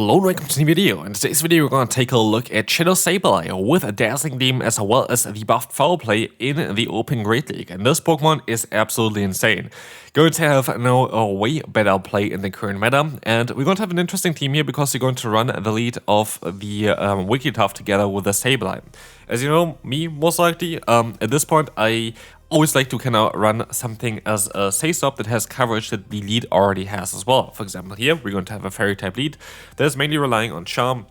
Hello and welcome to the video. In today's video we're going to take a look at Shadow Sableye with a Dazzling Gleam as well as the buffed Foul Play in the Open Great League. And this Pokemon is absolutely insane. Going to have now a way better play in the current meta, and we're going to have an interesting team here because you're going to run the lead of the Wigglytuff together with the Sableye. As you know, me most likely, at this point I always like to kind of run something as a say-stop that has coverage that the lead already has as well. For example, here we're going to have a fairy type lead that is mainly relying on Charm.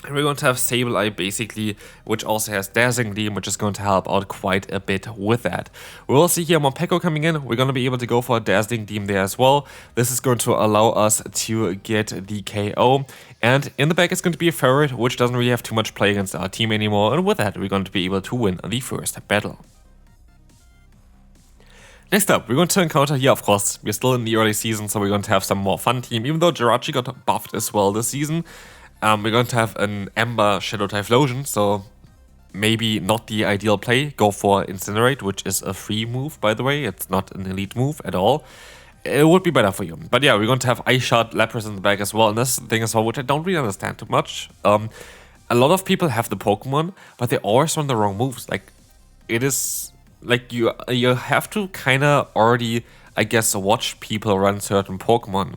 And we're going to have Sableye basically, which also has Dazzling Gleam, which is going to help out quite a bit with that. We will see here Morpeko coming in. We're going to be able to go for a Dazzling Gleam there as well. This is going to allow us to get the KO. And in the back it's going to be a Ferret, which doesn't really have too much play against our team anymore. And with that, we're going to be able to win the first battle. Next up, we're going to encounter here, of course, we're still in the early season, so we're going to have some more fun team. Even though Jirachi got buffed as well this season, we're going to have an Ember Shadow Typhlosion, so maybe not the ideal play. Go for Incinerate, which is a free move, by the way. It's not an elite move at all. It would be better for you. But yeah, we're going to have Ice Shard, Lapras in the back as well, and this thing as well, which I don't really understand too much. A lot of people have the Pokemon, but they always run the wrong moves. Like, it is... Like, you have to kind of already, I guess, watch people run certain Pokemon.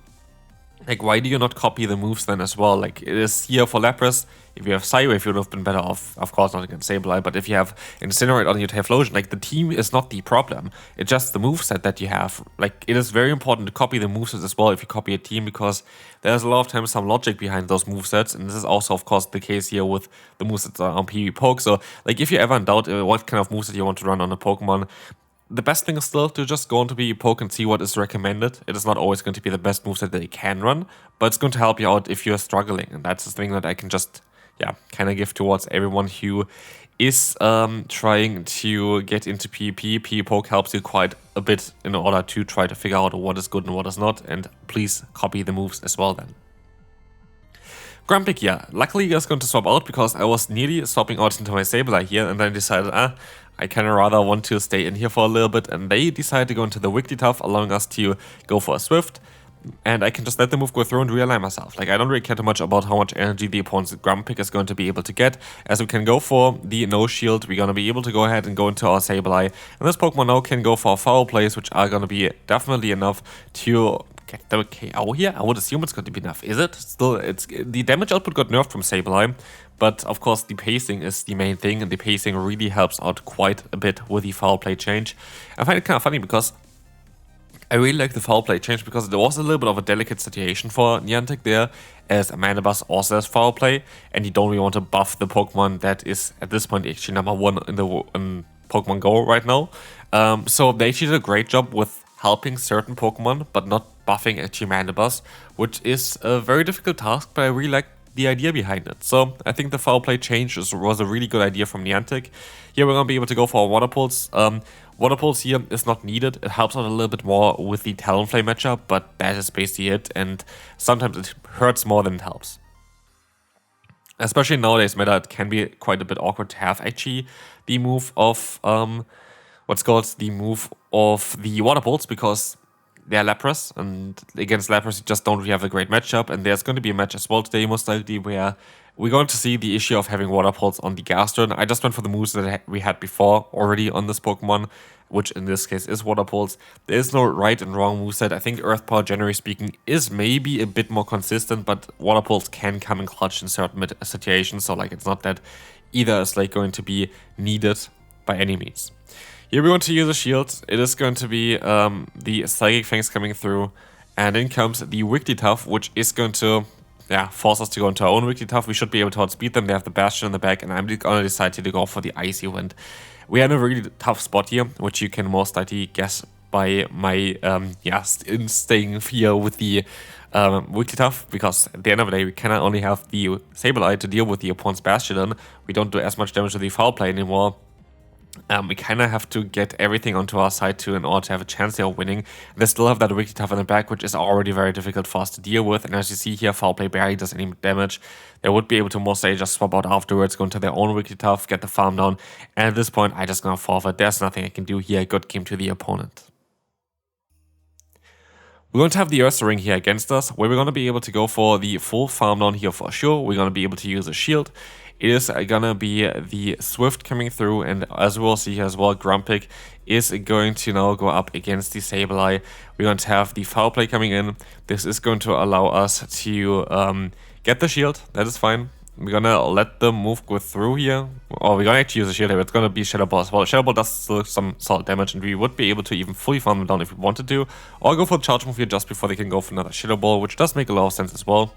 Like, why do you not copy the moves then as well? Like, it is here for Lapras. If you have Psywave, you would have been better off. Of course, not against Sableye, but if you have Incinerate on your Typhlosion, like, the team is not the problem. It's just the moveset that you have. Like, it is very important to copy the movesets as well if you copy a team, because there's a lot of times some logic behind those movesets, and this is also, of course, the case here with the movesets on PvPoke. So, like, if you ever in doubt what kind of moveset you want to run on a Pokemon, the best thing is still to just go into PvPoke and see what is recommended. It is not always going to be the best moveset that you can run, but it's going to help you out if you're struggling. And that's the thing that I can just, yeah, kind of give towards everyone who is trying to get into PvP. PvPoke helps you quite a bit in order to try to figure out what is good and what is not. And please copy the moves as well then. Grumpig, yeah, luckily you guys going to swap out because I was nearly swapping out into my Sableye here, and then I decided, I kind of rather want to stay in here for a little bit, and they decided to go into the Wigglytuff, allowing us to go for a Swift, and I can just let the move go through and realign myself. Like, I don't really care too much about how much energy the opponent's Grumpig is going to be able to get, as we can go for the no shield. We're going to be able to go ahead and go into our Sableye, and this Pokemon now can go for foul plays, which are going to be definitely enough to get the KO here. I would assume it's going to be enough. Is it? Still, it's the damage output got nerfed from Sableye, but of course the pacing is the main thing, and the pacing really helps out quite a bit with the foul play change. I find it kind of funny because I really like the foul play change because it was a little bit of a delicate situation for Niantic there, as Manabus also has foul play, and you don't really want to buff the Pokemon that is at this point actually #1 in Pokemon Go right now. So they actually did a great job with helping certain Pokemon, but not buffing actually Manabus, which is a very difficult task, but I really like the idea behind it. So I think the foul play change was a really good idea from Niantic. Here we're going to be able to go for a Water Pulse. Water Pulse here is not needed. It helps out a little bit more with the Talonflame matchup, but that is basically it, and sometimes it hurts more than it helps. Especially nowadays meta, it can be quite a bit awkward to have actually the move of what's called the move of the Water Pulse, because they're Lapras, and against Lapras you just don't really have a great matchup, and there's going to be a match as well today most likely where we're going to see the issue of having Water Pulse on the Gastrodon. I just went for the moves that we had before already on this Pokemon, which in this case is Water Pulse. There is no right and wrong moveset. I think Earth Power, generally speaking, is maybe a bit more consistent, but Water Pulse can come in clutch in certain situations, so like it's not that either is like going to be needed by any means. Here we're going to use a shield. It is going to be the Psychic Fangs coming through, and then comes the Wigglytuff, which is going to force us to go into our own Wigglytuff. We should be able to outspeed them. They have the Bastion in the back, and I'm going to decide to go for the Icy Wind. We are in a really tough spot here, which you can most likely guess by my staying here with the Wigglytuff, because at the end of the day we cannot only have the Sableye to deal with the opponent's Bastion. We don't do as much damage to the foul play anymore. We kind of have to get everything onto our side too in order to have a chance here of winning. They still have that Wigglytuff in the back, which is already very difficult for us to deal with. And as you see here, foul play barely does any damage. They would be able to mostly just swap out afterwards, go into their own Wigglytuff, get the farm down. And at this point, I just gonna forfeit. There's nothing I can do here. Good game to the opponent. We're going to have the Earth Ring here against us, where we're going to be able to go for the full farm down here for sure. We're going to be able to use a shield. It is going to be the Swift coming through, and as we'll see here as well, Grumpig is going to now go up against the Sableye. We're going to have the Foul Play coming in. This is going to allow us to get the shield. That is fine. We're gonna let the move go through here. Or we're gonna actually use a shield here. It's gonna be Shadow Ball as well. Shadow Ball does still some solid damage, and we would be able to even fully farm them down if we wanted to. Or go for the charge move here just before they can go for another Shadow Ball, which does make a lot of sense as well.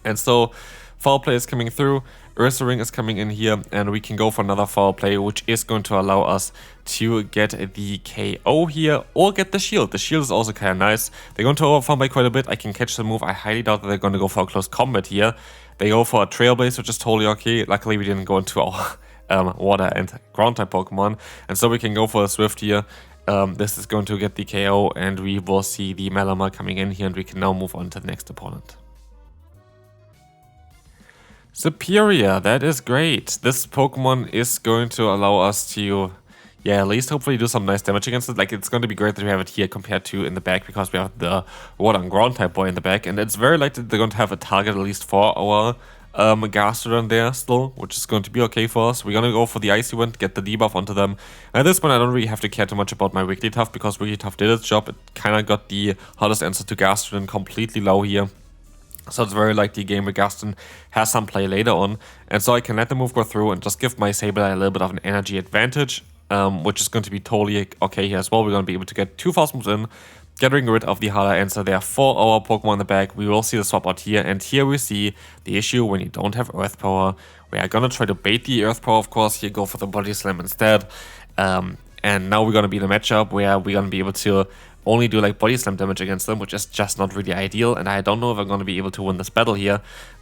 And so, Foul Play is coming through. Ursa Ring is coming in here, and we can go for another Foul Play, which is going to allow us to get the KO here, or get the shield. The shield is also kind of nice. They're going to overfarm by quite a bit. I can catch the move. I highly doubt that they're going to go for a close combat here. They go for a Trailblaze, which is totally okay. Luckily, we didn't go into our water and ground type Pokemon, and so we can go for a Swift here. This is going to get the KO, and we will see the Melama coming in here, and we can now move on to the next opponent. Superior, that is great. This Pokemon is going to allow us to, at least hopefully do some nice damage against it. Like, it's going to be great that we have it here compared to in the back, because we have the Water and Ground type boy in the back, and it's very likely they're going to have a target at least for our Gastrodon there still, which is going to be okay for us. We're going to go for the Icy Wind, get the debuff onto them. At this point, I don't really have to care too much about my Wigglytuff, because Wigglytuff did its job. It kind of got the hottest answer to Gastrodon completely low here. So it's very likely game with Gastrodon has some play later on. And so I can let the move go through and just give my Sableye a little bit of an energy advantage, which is going to be totally okay here as well. We're going to be able to get 2 fast moves in, getting rid of the harder answer there for our Pokemon in the back. We will see the swap out here, and here we see the issue when you don't have Earth Power. We are going to try to bait the Earth Power, of course, here go for the Body Slam instead. And now we're going to be in a matchup where we're going to be able to only do like Body Slam damage against them, which is just not really ideal, and I don't know if I'm going to be able to win this battle here.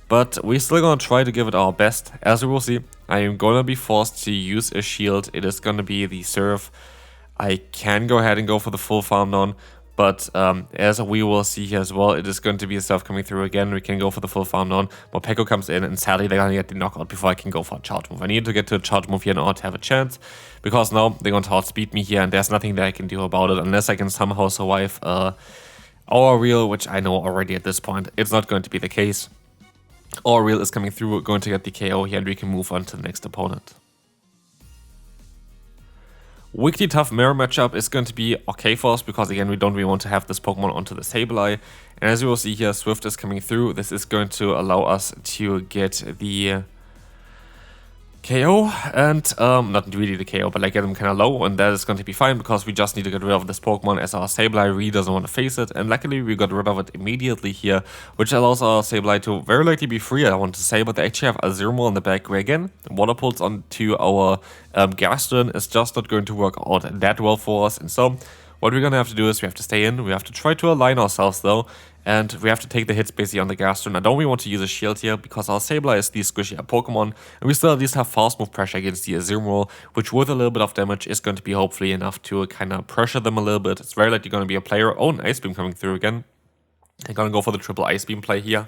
But we're still going to try to give it our best. As we will see, I am going to be forced to use a shield. It is going to be the Surf. I can go ahead and go for the full farm down, but as we will see here as well, it is going to be a Surf coming through again. We can go for the full farm down. Morpeko comes in, and sadly they're going to get the knockout before I can go for a charge move. I need to get to a charge move here in order to have a chance, because now they're going to outspeed me here, and there's nothing that I can do about it unless I can somehow survive our Real, which I know already at this point it's not going to be the case. Our Real is coming through, we're going to get the KO here, and we can move on to the next opponent. Wigglytuff mirror matchup is going to be okay for us, because again we don't really want to have this Pokemon onto the Sableye. And as you will see here, Swift is coming through. This is going to allow us to get the KO, and not really the KO, but like get them kind of low, and that is going to be fine, because we just need to get rid of this Pokemon, as our Sableye really doesn't want to face it. And luckily we got rid of it immediately here, which allows our Sableye to very likely be free, I want to say. But they actually have a Zero in the back, where again Water Pulse onto our Gastrodon is just not going to work out that well for us. And so what we're going to have to do is we have to stay in, we have to try to align ourselves though, and we have to take the hits basically on the Gastrodon. I don't really want to use a shield here, because our Sableye is the squishier Pokemon, and we still at least have fast move pressure against the Azumarill, which with a little bit of damage is going to be hopefully enough to kind of pressure them a little bit. It's very likely going to be a player. Oh, an Ice Beam coming through again. I'm going to go for the triple Ice Beam play here.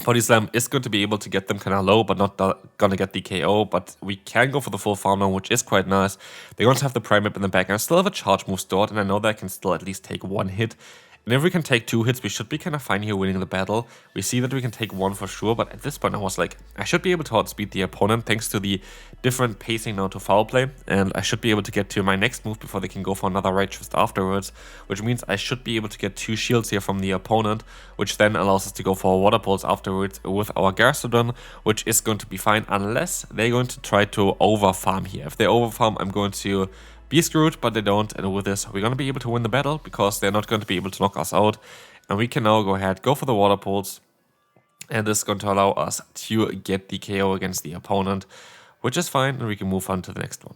Body Slam is going to be able to get them kind of low, but not going to get the KO. But we can go for the full farm now, which is quite nice. They're going to have the Primeape in the back. I still have a charge move stored, and I know that I can still at least take 1 hit. And if we can take 2 hits, we should be kind of fine here winning the battle. We see that we can take 1 for sure, but at this point I was like, I should be able to outspeed the opponent thanks to the different pacing now to Foul Play. And I should be able to get to my next move before they can go for another Right Twist afterwards, which means I should be able to get 2 shields here from the opponent, which then allows us to go for a Water Pulse afterwards with our Gastrodon, which is going to be fine unless they're going to try to overfarm here. If they overfarm, I'm going to be screwed, but they don't, and with this we're going to be able to win the battle, because they're not going to be able to knock us out. And we can now go ahead, go for the Water Pulse, and this is going to allow us to get the KO against the opponent, which is fine, and we can move on to the next one.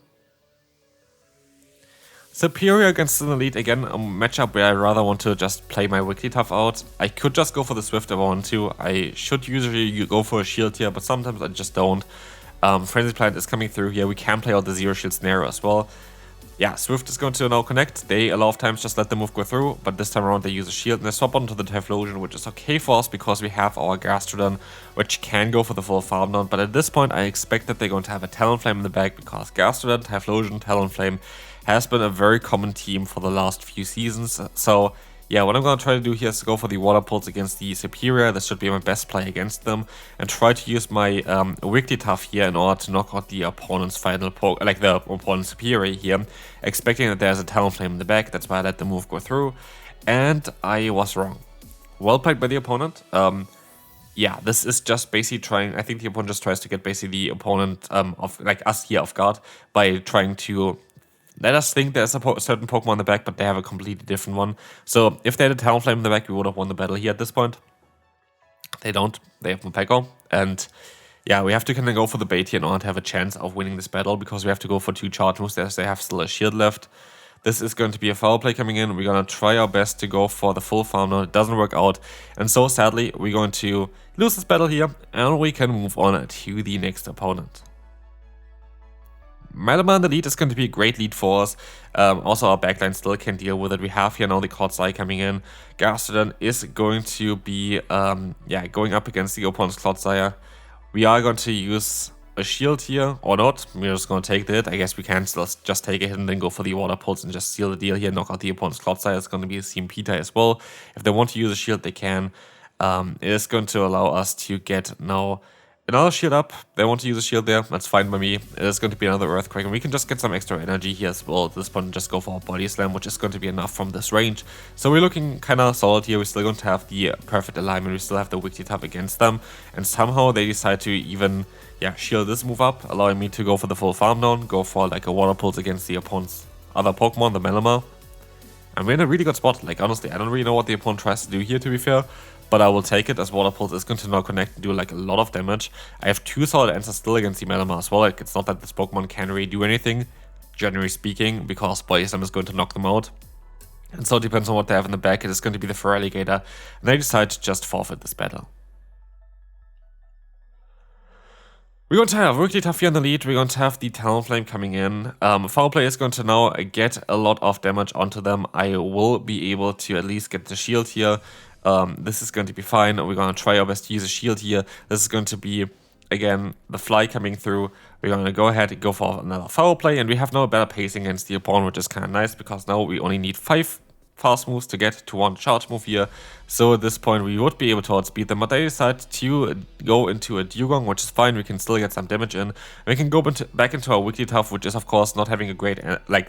Superior against an Elite, again a matchup where I rather want to just play my Wigglytuff out. I could just go for the Swift if I want to. I should usually go for a shield here, but sometimes I just don't. Frenzy Plant is coming through here. We can play out the Zero Shield Snare as well. yeah, Swift is going to now connect. They a lot of times just let the move go through, but this time around they use a shield and they swap onto the Typhlosion, which is okay for us because we have our Gastrodon, which can go for the full farm down. But at this point, I expect that they're going to have a Talonflame in the back because Gastrodon, Typhlosion, Talonflame has been a very common team for the last few seasons. So yeah, what I'm going to try to do here is to go for the Water Pulse against the Superior. This should be my best play against them. And try to use my Wigglytuff here in order to knock out the opponent's final like the opponent's Superior here. Expecting that there's a Talonflame in the back. That's why I let the move go through. And I was wrong. Well played by the opponent. Yeah, this is just basically trying... I think the opponent just tries to get basically the opponent of like us here off guard by trying to... let us think there's a certain Pokemon in the back, but they have a completely different one. So if they had a Talonflame in the back, we would have won the battle here at this point. They don't. They have Mopeko. And yeah, we have to kind of go for the bait here in order to have a chance of winning this battle, because we have to go for 2 charge moves as they have still a shield left. This is going to be a foul play coming in. We're going to try our best to go for the full farm now. It doesn't work out. And so sadly, we're going to lose this battle here, and we can move on to the next opponent. Menace in the lead is going to be a great lead for us. Also, our backline still can deal with it. We have here now the Clodsire coming in. Gastrodon is going to be going up against the opponent's Clodsire. We are going to use a shield here, or not. We're just going to take the hit. I guess we can still just take a hit and then go for the Water Pulse and just seal the deal here, knock out the opponent's Clodsire. It's going to be a CMP tie as well. If they want to use a shield, they can. It is going to allow us to get now another shield up. They want to use a shield there. That's fine by me. It is going to be another Earthquake, and we can just get some extra energy here as well. At this point, just go for a Body Slam, which is going to be enough from this range. So we're looking kind of solid here. We're still going to have the perfect alignment. We still have the Wigglytuff against them. And somehow they decide to even shield this move up, allowing me to go for the full farm down, go for like a Water Pulse against the opponent's other Pokemon, the Menace. And we're in a really good spot. Like, honestly, I don't really know what the opponent tries to do here, to be fair. But I will take it, as Water Pulse is going to now connect and do like a lot of damage. I have 2 solid answers still against the Menace as well. Like, it's not that this Pokemon can't really do anything, generally speaking, because Body Slam is going to knock them out. And so it depends on what they have in the back. It is going to be the Feraligatr, and they decide to just forfeit this battle. We're going to have Wigglytuff here in the lead. We're going to have the Talonflame coming in. Foul Play is going to now get a lot of damage onto them. I will be able to at least get the shield here. This is going to be fine. We're going to try our best to use a shield here. This is going to be, again, the Fly coming through. We're going to go ahead and go for another Foul Play, and we have now a better pacing against the opponent, which is kind of nice, because now we only need 5 fast moves to get to 1 charge move here. So at this point we would be able to outspeed them, but they decide to go into a Dugong, which is fine. We can still get some damage in. We can go back into our Wigglytuff, which is of course not having a great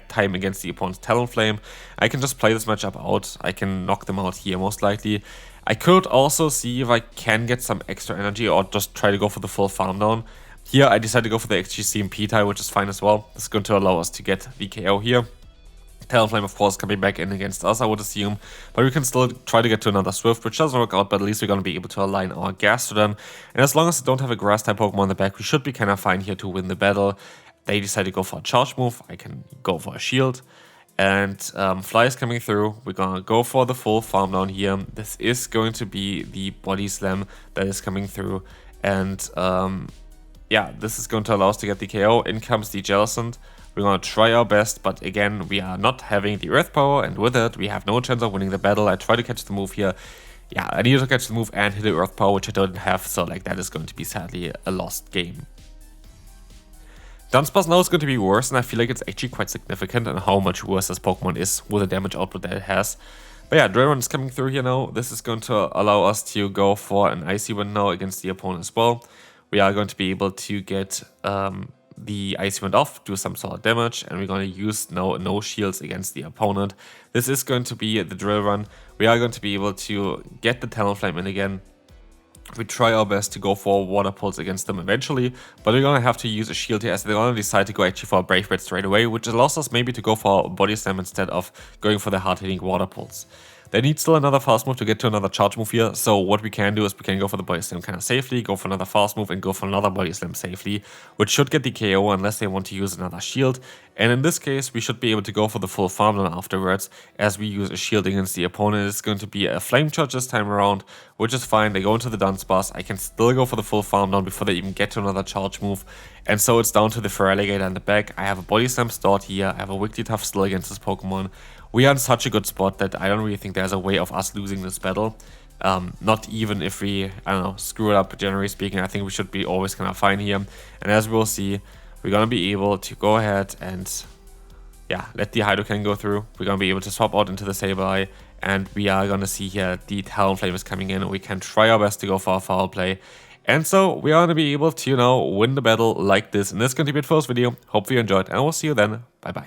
time against the opponent's Talonflame. I can just play this matchup out. I can knock them out here most likely. I could also see if I can get some extra energy or just try to go for the full farm down. Here I decided to go for the XG CMP tie, which is fine as well. This is going to allow us to get the KO here. Talonflame, of course, coming back in against us, I would assume. But we can still try to get to another Swift, which doesn't work out, but at least we're going to be able to align our Gastrodon. And as long as they don't have a Grass-type Pokemon in the back, we should be kind of fine here to win the battle. They decide to go for a charge move. I can go for a shield. And Fly is coming through. We're going to go for the full farm down here. This is going to be the Body Slam that is coming through. And this is going to allow us to get the KO. In comes the Jellicent. We're going to try our best, but again, we are not having the Earth Power, and with it, we have no chance of winning the battle. I try to catch the move here. Yeah, I need to catch the move and hit the Earth Power, which I don't have, so like that is going to be sadly a lost game. Dunsparce now is going to be worse, and I feel like it's actually quite significant on how much worse this Pokemon is with the damage output that it has. But yeah, Drillrun is coming through here now. This is going to allow us to go for an Icy Wind now against the opponent as well. We are going to be able to get the Icy Wind off, do some solid damage, and we're going to use no shields against the opponent. This is going to be the Drill Run. We are going to be able to get the Talonflame in again. We try our best to go for Water Pulse against them eventually, but we're going to have to use a shield here as they're going to decide to go actually for a Brave Bird straight away, which allows us maybe to go for a Body Slam instead of going for the hard-hitting Water Pulse. They need still another fast move to get to another charge move here, so what we can do is we can go for the Body Slam kind of safely, go for another fast move, and go for another Body Slam safely, which should get the KO unless they want to use another shield. And in this case, we should be able to go for the full farmland afterwards, as we use a shield against the opponent. It's going to be a Flame Charge this time around, which is fine. They go into the Dunsparce. I can still go for the full farmland before they even get to another charge move. And so it's down to the Feraligatr in the back. I have a Body Slam stored here. I have a Wigglytuff still against this Pokemon. We are in such a good spot that I don't really think there's a way of us losing this battle. Not even if we, I don't know, screw it up, generally speaking. I think we should be always kind of fine here. And as we'll see, we're going to be able to go ahead and, yeah, let the Hydrocan go through. We're going to be able to swap out into the Sableye. And we are going to see here the Talonflame is coming in. We can try our best to go for a foul play. And so we are going to be able to, win the battle like this. And this is going to be it for this video. Hope you enjoyed. And I will see you then. Bye-bye.